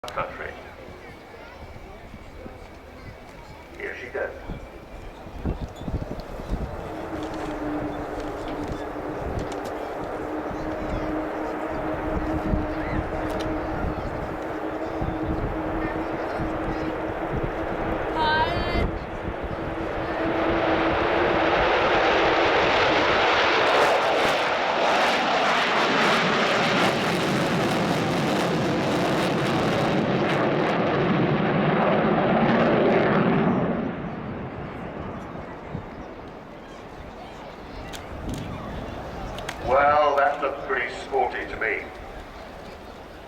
country. Here she goes. Well, that looked pretty sporty to me.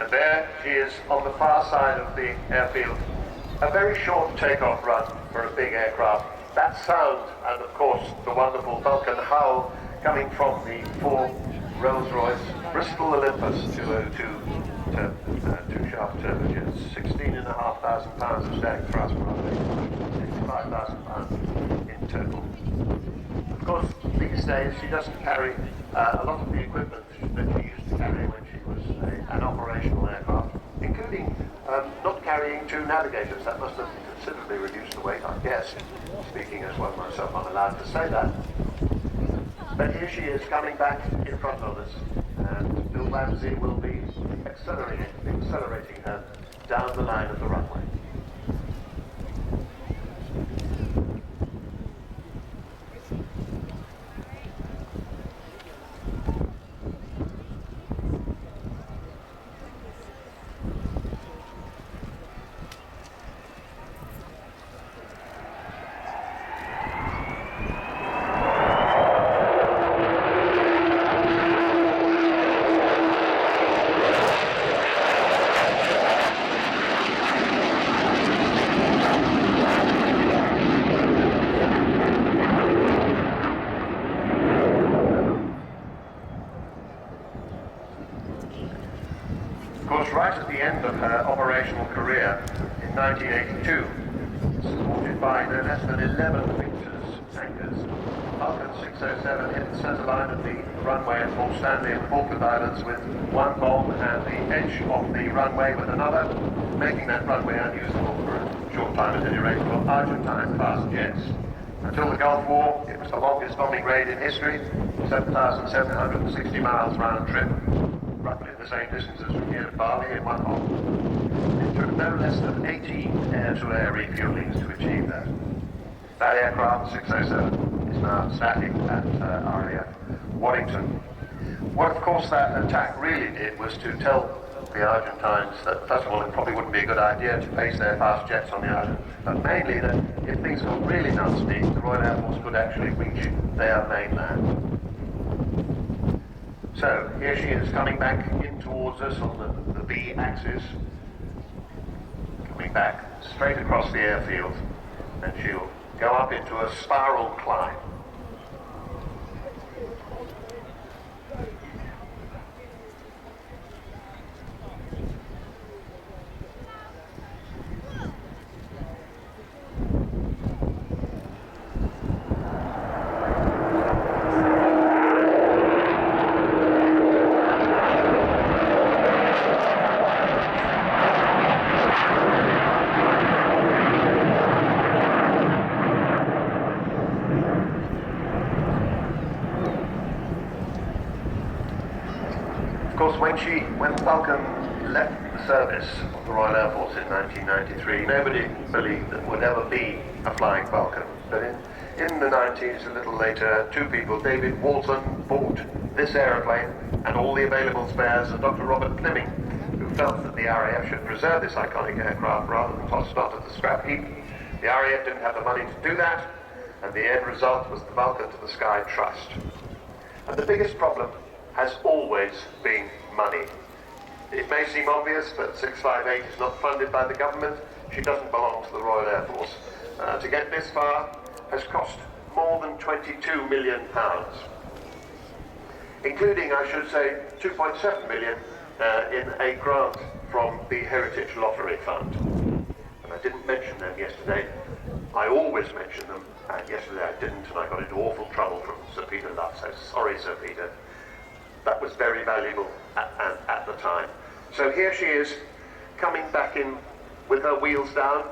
And there she is on the far side of the airfield. A very short takeoff run for a big aircraft. That sound, and of course the wonderful Vulcan howl coming from the four Rolls-Royce Bristol Olympus 202 two-shaft turbojets, 16,500 pounds of static thrust, 65,000 pounds in total. Of course, these days she doesn't carry a lot of the equipment that she used to carry when she was an operational aircraft, including not carrying two navigators. That must have considerably reduced the weight, I guess. Speaking as one myself, I'm allowed to say that. But here she is coming back in front of us, and Bill Ramsey will be accelerating her down the line of the runway. Of course, right at the end of her operational career in 1982, supported by no less than 11 Victor's tankers, Vulcan 607 hit the centre line of the runway at Port Stanley and Falkland Islands with one bomb and the edge of the runway with another, making that runway unusable for a short time at any rate for Argentine fast jets. Until the Gulf War, it was the longest bombing raid in history, 7,760 miles round trip, roughly the same distance as from here to Bali in one hop. It took no less than 18 air-to-air refuelings to achieve that. That aircraft, 607, is now static at RAF Waddington. What, of course, that attack really did was to tell the Argentines that, first of all, it probably wouldn't be a good idea to base their fast jets on the island, but mainly that if things got really nasty, the Royal Air Force could actually reach their mainland. So, here she is coming back in towards us on the V axis, coming back straight across the airfield, and she'll go up into a spiral climb. Of course, when Vulcan left the service of the Royal Air Force in 1993, nobody believed there would ever be a flying Vulcan. But in the 90s, a little later, two people, David Walton, bought this aeroplane and all the available spares, and Dr. Robert Fleming, who felt that the RAF should preserve this iconic aircraft rather than toss it onto the scrap heap. The RAF didn't have the money to do that, and the end result was the Vulcan to the Sky Trust. And the biggest problem has always been money. It may seem obvious, but 658 is not funded by the government. She doesn't belong to the Royal Air Force. To get this far has cost more than £22 million, including, I should say, 2.7 million in a grant from the Heritage Lottery Fund. And I didn't mention them yesterday. I always mention them, and yesterday I didn't, and I got into awful trouble from Sir Peter Love, so sorry, Sir Peter. That was very valuable at the time. So here she is, coming back in with her wheels down.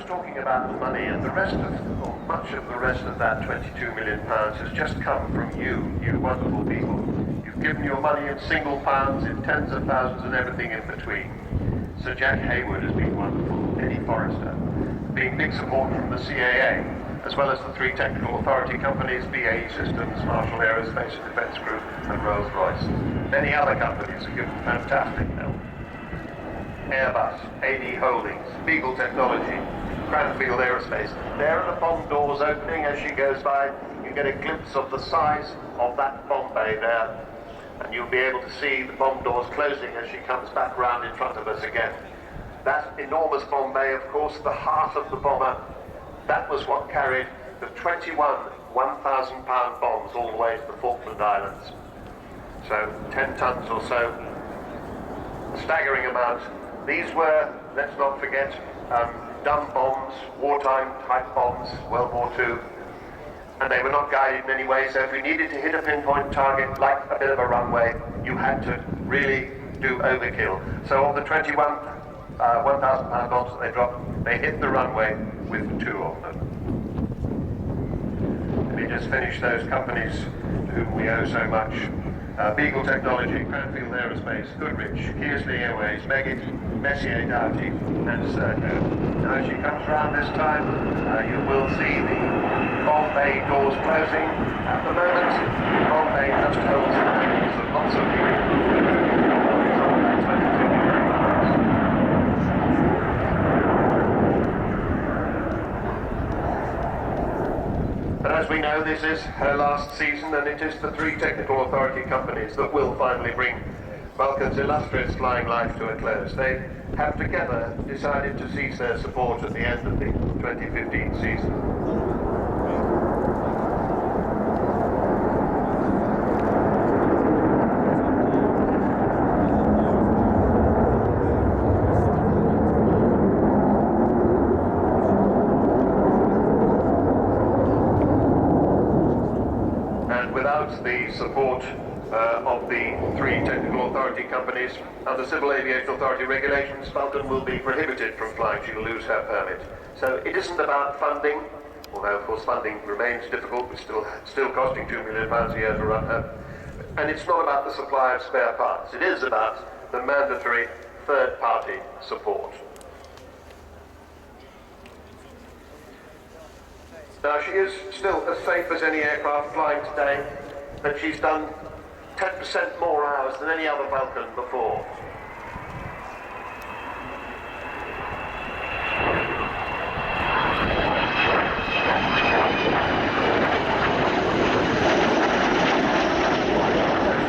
Talking about the money, and the rest of, or much of the rest of that £22 million has just come from you wonderful people. You've given your money in single pounds, in tens of thousands, and everything in between. Sir Jack Hayward has been wonderful, Eddie Forrester, being big support from the CAA, as well as the three technical authority companies, BAE Systems, Marshall Aerospace and Defence Group, and Rolls-Royce. Many other companies have given fantastic help. Airbus, AD Holdings, Beagle Technology, Cranfield Aerospace. There are the bomb doors opening as she goes by. You get a glimpse of the size of that bomb bay there, and you'll be able to see the bomb doors closing as she comes back round in front of us again. That enormous bomb bay, of course, the heart of the bomber, that was what carried the 21 1,000-pound bombs all the way to the Falkland Islands. So 10 tons or so, a staggering amount. These were, let's not forget, dumb bombs, wartime type bombs, World War II, and they were not guided in any way, so if you needed to hit a pinpoint target like a bit of a runway, you had to really do overkill. So of the 21 1,000-pound bombs that they dropped, they hit the runway with 2 of them. Let me just finish those companies to whom we owe so much. Beagle Technology, Cranfield Aerospace, Goodrich, Kearsley Airways, Meggitt, Messier Doughty, and Serco. Now as she comes round this time, you will see the bomb bay doors closing. At the moment, the bomb bay just holds the names of lots of people. But as we know, this is her last season, and it is the three technical authority companies that will finally bring Vulcan's illustrious flying life to a close. They have together decided to cease their support at the end of the 2015 season. Without the support of the three technical authority companies under Civil Aviation Authority regulations, Vulcan will be prohibited from flying. She will lose her permit. So it isn't about funding, although of course funding remains difficult. It's still costing £2 million a year to run her. And it's not about the supply of spare parts. It is about the mandatory third-party support. Now, she is still as safe as any aircraft flying today, but she's done 10% more hours than any other Vulcan before.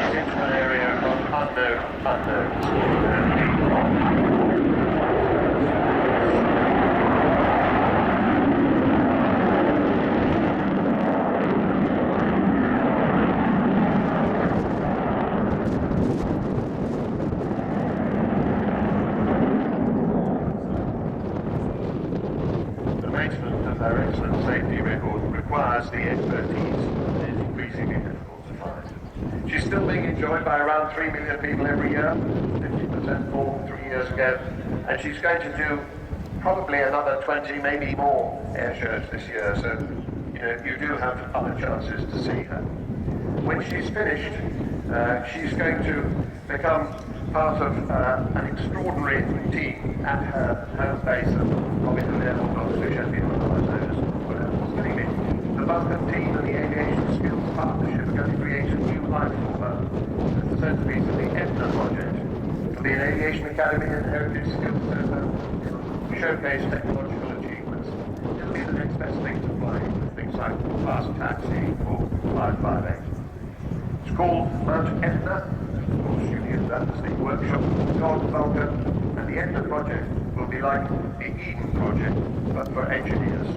She's into an area of unknowns. Her excellent safety record requires the expertise that is increasingly difficult to find. She's still being enjoyed by around 3 million people every year, 50% more than 3 years ago, and she's going to do probably another 20, maybe more air shows this year, so you do have other chances to see her. When she's finished, she's going to become part of an extraordinary team at her home base of Hobbiton Airport, Oxford, Sheffield, otherwise known as the Vulcan team and the Aviation Skills Partnership are going to create a new life for her. It's the centerpiece of the ETNA project. It'll be an aviation academy and heritage skills center. It'll showcase technological achievements best things to fly, things like fast taxi or 558. It's called Mount Etna. Of course, you use that as the workshop for the Avro Vulcan, and the Etna project will be like the Eden project, but for engineers.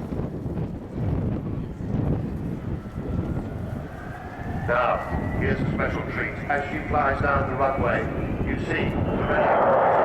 Now, here's a special treat. As she flies down the runway, you see the